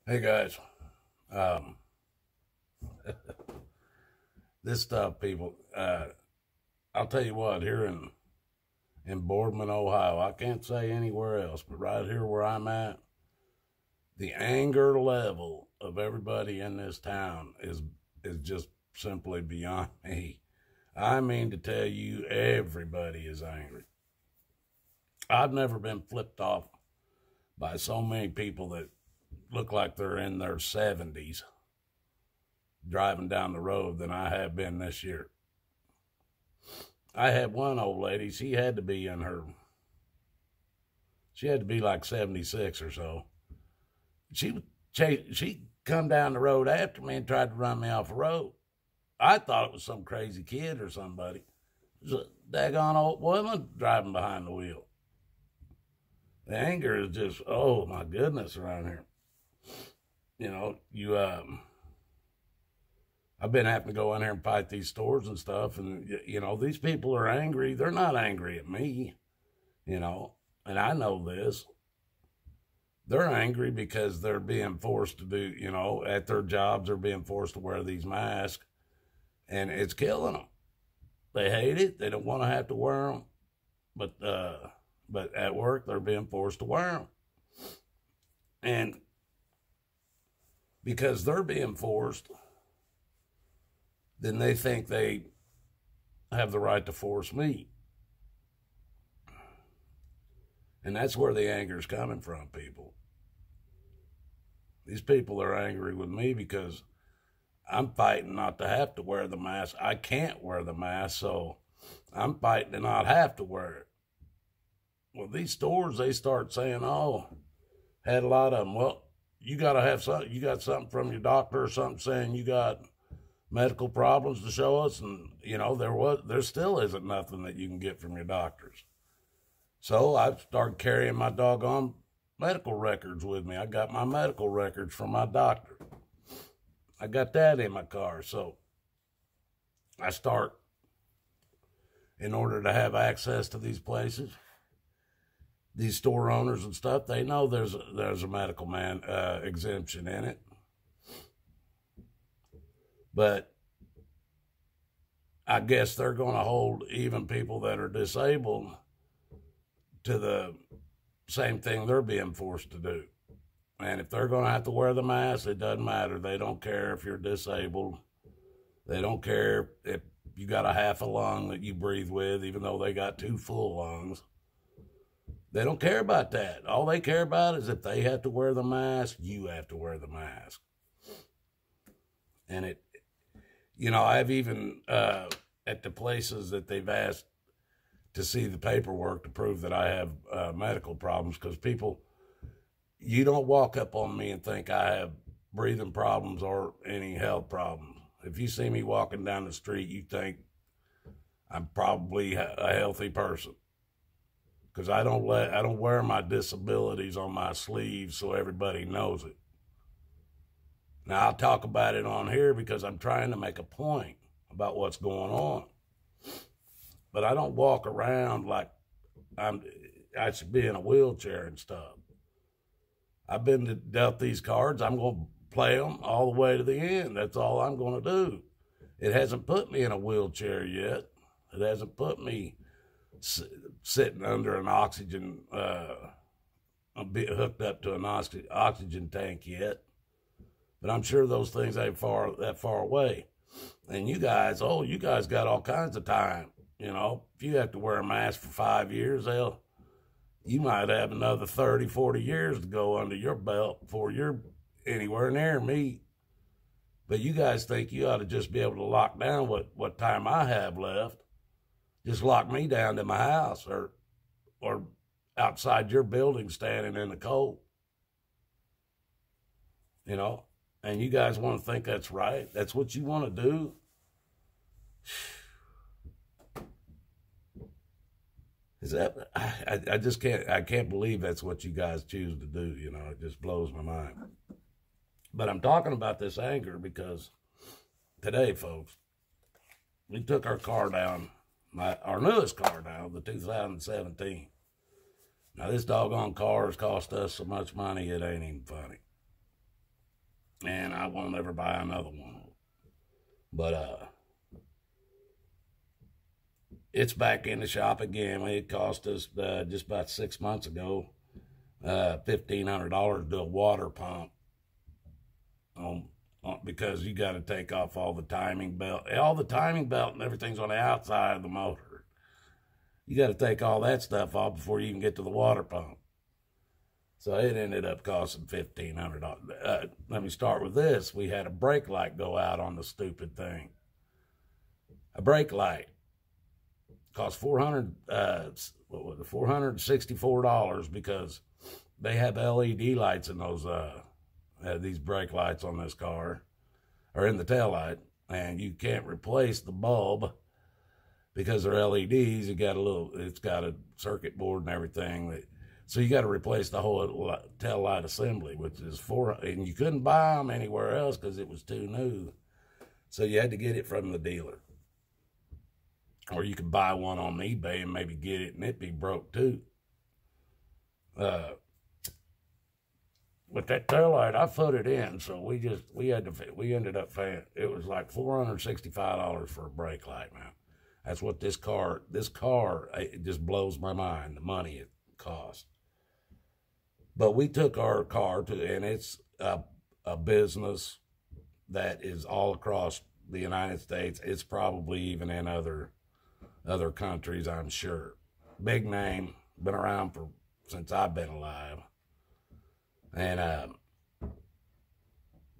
Hey guys, um, this stuff, people. I'll tell you what. Here in Boardman, Ohio, I can't say anywhere else, but right here where I'm at, the anger level of everybody in this town is just simply beyond me. I mean to tell you, everybody is angry. I've never been flipped off by so many people that look like they're in their 70s driving down the road than I have been this year. I had one old lady, she had to be like 76 or so. She come down the road after me and tried to run me off the road. I thought it was some crazy kid or somebody. It was a daggone old woman driving behind the wheel. The anger is just, oh my goodness, around here. You know, I've been having to go in here and fight these stores and stuff, and these people are angry. They're not angry at me, you know, and I know this. They're angry because they're being forced to do, at their jobs, they're being forced to wear these masks, and it's killing them. They hate it. They don't want to have to wear them, but at work they're being forced to wear them, and because they're being forced, then they think they have the right to force me, and that's where the anger is coming from, people. These people are angry with me because I'm fighting not to have to wear the mask. I can't wear the mask, so I'm fighting to not have to wear it. Well, these stores, they start saying, oh, had a lot of them. Well, you got to have something. You got something from your doctor or something saying you got medical problems to show us. And, there still isn't nothing that you can get from your doctors. So I started carrying my doggone medical records with me. I got my medical records from my doctor. I got that in my car. So I start, in order to have access to these places, these store owners and stuff, they know there's a medical man exemption in it. But I guess they're going to hold even people that are disabled to the same thing they're being forced to do. And if they're going to have to wear the mask, it doesn't matter. They don't care if you're disabled. They don't care if you got a half a lung that you breathe with, even though they got two full lungs. They don't care about that. All they care about is if they have to wear the mask, you have to wear the mask. And I've even, at the places that they've asked to see the paperwork to prove that I have medical problems, because people, you don't walk up on me and think I have breathing problems or any health problems. If you see me walking down the street, you think I'm probably a healthy person, because I don't wear my disabilities on my sleeve so everybody knows it. Now I'll talk about it on here because I'm trying to make a point about what's going on, but I don't walk around like I should be in a wheelchair and stuff. I've been dealt these cards. I'm going to play them all the way to the end. That's all I'm going to do. It hasn't put me in a wheelchair yet. It hasn't put me sitting under an oxygen, hooked up to an oxygen tank yet. But I'm sure those things ain't that far away. And you guys got all kinds of time. If you have to wear a mask for 5 years, you might have another 30, 40 years to go under your belt before you're anywhere near me. But you guys think you ought to just be able to lock down what time I have left. Just lock me down to my house or outside your building standing in the cold. And you guys want to think that's right? That's what you want to do? Is that, I just can't believe that's what you guys choose to do. It just blows my mind. But I'm talking about this anger because today, folks, we took our car down, our newest car down, the 2017. Now, this doggone car has cost us so much money, it ain't even funny. and I won't ever buy another one. But it's back in the shop again. It cost us just about 6 months ago $1,500 to do a water pump because you got to take off all the timing belt. All the timing belt and everything's on the outside of the motor. You got to take all that stuff off before you can get to the water pump. So it ended up costing $1,500. Let me start with this. We had a brake light go out on the stupid thing. A brake light cost $464 because they have LED lights in those these brake lights on this car, or in the tail light, and you can't replace the bulb because they're LEDs. It's got a circuit board and everything. So you got to replace the whole tail light assembly, which is and you couldn't buy them anywhere else because it was too new. So you had to get it from the dealer. Or you could buy one on eBay and maybe get it and it'd be broke too. With that taillight, I put it in, so we ended up paying, it was like $465 for a brake light, man. That's what this car, it just blows my mind, the money it cost. But we took our car and it's a business that is all across the United States. It's probably even in other countries, I'm sure. Big name, been around since I've been alive. And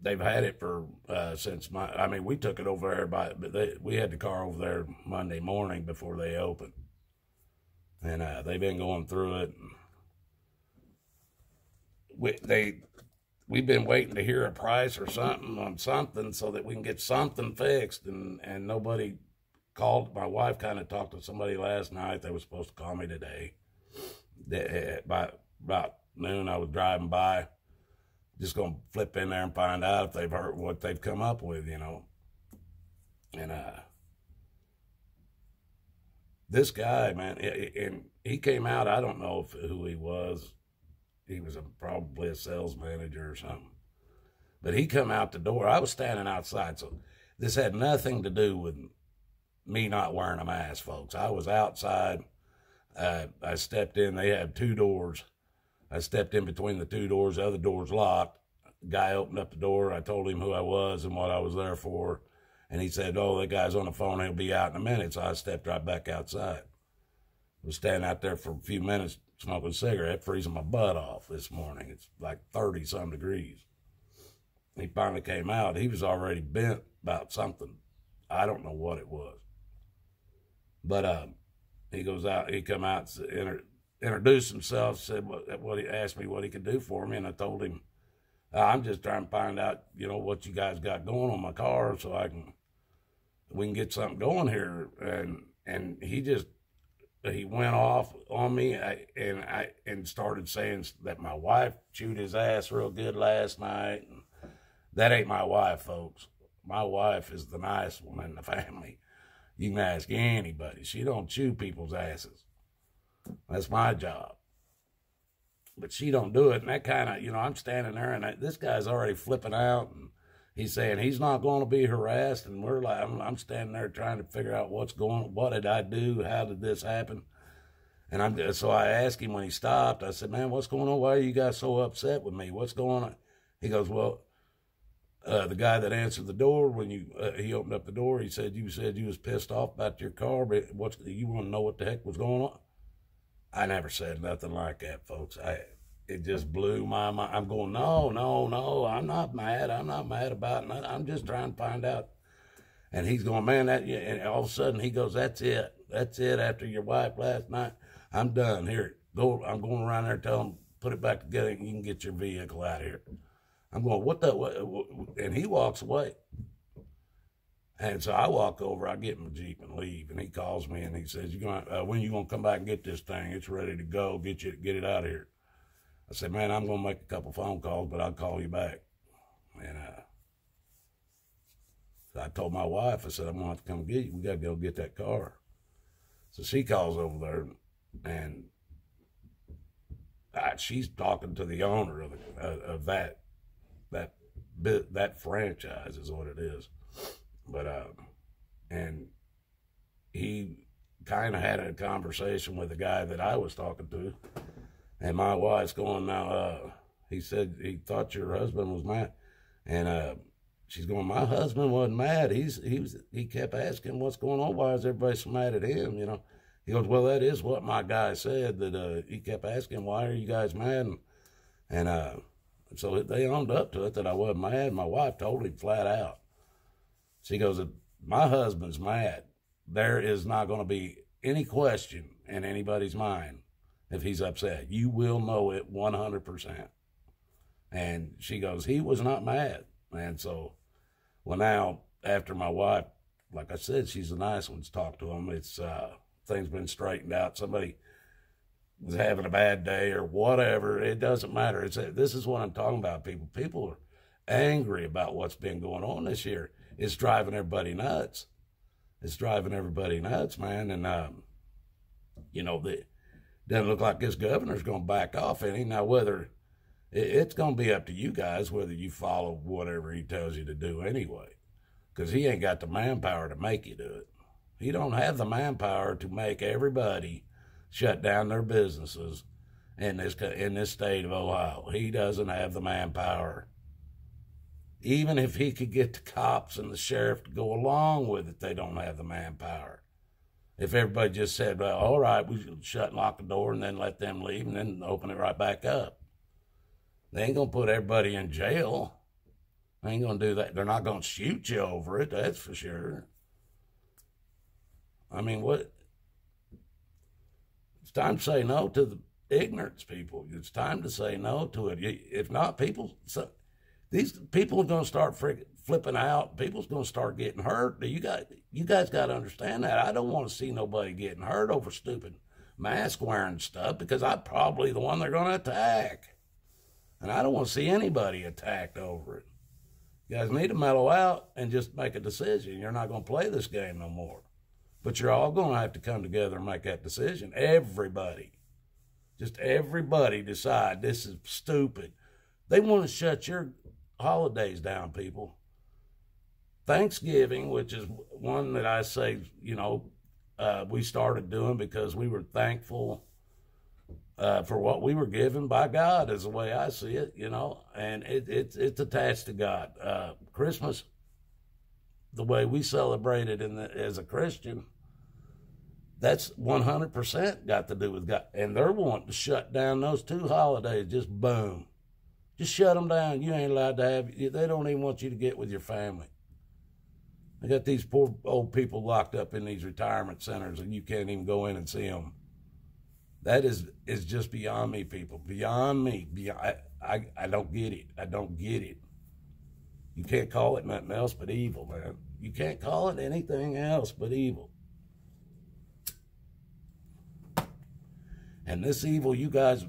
they've had it for since we took it over there we had the car over there Monday morning before they opened. And they've been going through it. We've been waiting to hear a price or something on something so that we can get something fixed, and nobody called. My wife kind of talked to somebody last night. They were supposed to call me today. By about noon, I was driving by, just gonna flip in there and find out if they've heard what they've come up with, you know. And this guy, man, and he came out. I don't know who he was. He was probably a sales manager or something. But he come out the door. I was standing outside, so this had nothing to do with me not wearing a mask, folks. I was outside. I stepped in. They had two doors. I stepped in between the two doors. The other door's locked. The guy opened up the door. I told him who I was and what I was there for. And he said, "Oh, that guy's on the phone. He'll be out in a minute." So I stepped right back outside. I was standing out there for a few minutes smoking a cigarette, freezing my butt off this morning. It's like 30-some degrees. He finally came out. He was already bent about something. I don't know what it was. But he goes out. He come out, introduced himself, said what he asked me what he could do for me, and I told him, I'm just trying to find out, you know, what you guys got going on my car so we can get something going here. And he went off on me and started saying that my wife chewed his ass real good last night. And that ain't my wife, folks. My wife is the nice one in the family. You can ask anybody. She don't chew people's asses. That's my job. But she don't do it. And that kind of, you know, I'm standing there and this guy's already flipping out. And he's saying he's not going to be harassed. And we're like, I'm standing there trying to figure out what did I do? How did this happen? And so I asked him when he stopped, I said, "Man, what's going on? Why are you guys so upset with me? What's going on?" He goes, "Well, the guy that answered the door, when he opened up the door, he said you was pissed off about your car, but you want to know what the heck was going on?" I never said nothing like that, folks. It just blew my mind. I'm going, no, I'm not mad. I'm not mad about nothing. I'm just trying to find out. And he's going, "Man, and all of a sudden he goes, That's it after your wife last night. I'm done. Here, go. I'm going around there and tell him, put it back together and you can get your vehicle out of here." I'm going, what? And he walks away. And so I walk over, I get in my Jeep and leave. And he calls me and he says, "When you going to come back and get this thing? It's ready to go. Get it out of here." I said, "Man, I'm going to make a couple phone calls, but I'll call you back." And so I told my wife, I said, "I'm going to have to come get you. We got to go get that car." So she calls over there and she's talking to the owner of that that franchise is what it is. But and he kind of had a conversation with the guy that I was talking to, and my wife's going now. He said he thought your husband was mad, and she's going, my husband wasn't mad. He kept asking what's going on. Why is everybody so mad at him? You know. He goes, well, that is what my guy said, that he kept asking, why are you guys mad? And so they owned up to it that I wasn't mad. My wife told him flat out. She goes, if my husband's mad, there is not going to be any question in anybody's mind if he's upset. You will know it 100%. And she goes, he was not mad. And so, well, now, after my wife, like I said, she's a nice one to talk to him. It's, things been straightened out. Somebody was having a bad day or whatever. It doesn't matter. This is what I'm talking about, people. People are angry about what's been going on this year. It's driving everybody nuts. It's driving everybody nuts, man. And, you know, it doesn't look like this governor's going to back off any. Now, whether it's going to be up to you guys whether you follow whatever he tells you to do anyway, because he ain't got the manpower to make you do it. He don't have the manpower to make everybody shut down their businesses in this state of Ohio. He doesn't have the manpower. Even if he could get the cops and the sheriff to go along with it, they don't have the manpower. If everybody just said, well, all right, we should shut and lock the door and then let them leave and then open it right back up. They ain't going to put everybody in jail. They ain't going to do that. They're not going to shoot you over it, that's for sure. I mean, what? It's time to say no to the ignorance, people. It's time to say no to it. If not, these people are going to start flipping out. People's going to start getting hurt. You guys got to understand that. I don't want to see nobody getting hurt over stupid mask wearing stuff, because I'm probably the one they're going to attack. And I don't want to see anybody attacked over it. You guys need to mellow out and just make a decision. You're not going to play this game no more. But you're all going to have to come together and make that decision. Everybody. Just everybody decide this is stupid. They want to shut your holidays down, people. Thanksgiving, which is one that I say, you know, we started doing because we were thankful for what we were given by God, is the way I see it, you know, and it's attached to God. Christmas, the way we celebrate it as a Christian, that's 100% got to do with God. And they're wanting to shut down those two holidays, just boom. Just shut them down. You ain't allowed to have, they don't even want you to get with your family. They got these poor old people locked up in these retirement centers and you can't even go in and see them. That is just beyond me, people. Beyond me. I don't get it. I don't get it. You can't call it nothing else but evil, man. You can't call it anything else but evil. And this evil, you guys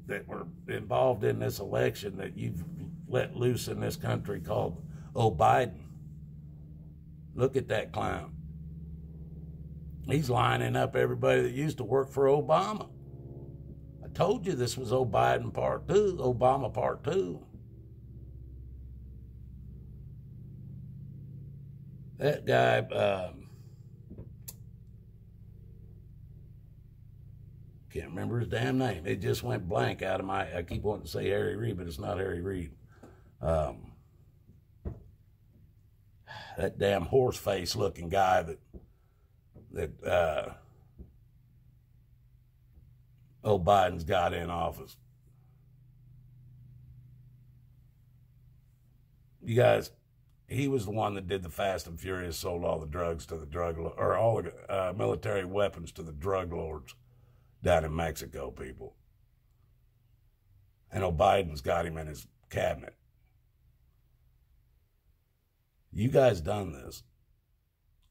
that were involved in this election that you've let loose in this country called Biden. Look at that clown. He's lining up everybody that used to work for Obama. I told you this was Biden part 2, Obama part 2. That guy, can't remember his damn name. It just went blank out of I keep wanting to say Harry Reid, but it's not Harry Reid. That damn horse face looking guy that Biden's got in office. You guys, he was the one that did the Fast and Furious, sold all the drugs to the all the military weapons to the drug lords down in Mexico, people. And Biden's got him in his cabinet. You guys done this.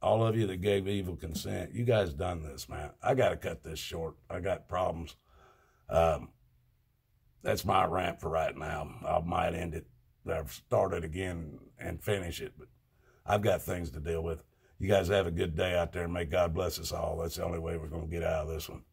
All of you that gave evil consent, you guys done this, man. I got to cut this short. I got problems. That's my rant for right now. I might end it. I've started again and finish it, but I've got things to deal with. You guys have a good day out there, and may God bless us all. That's the only way we're going to get out of this one.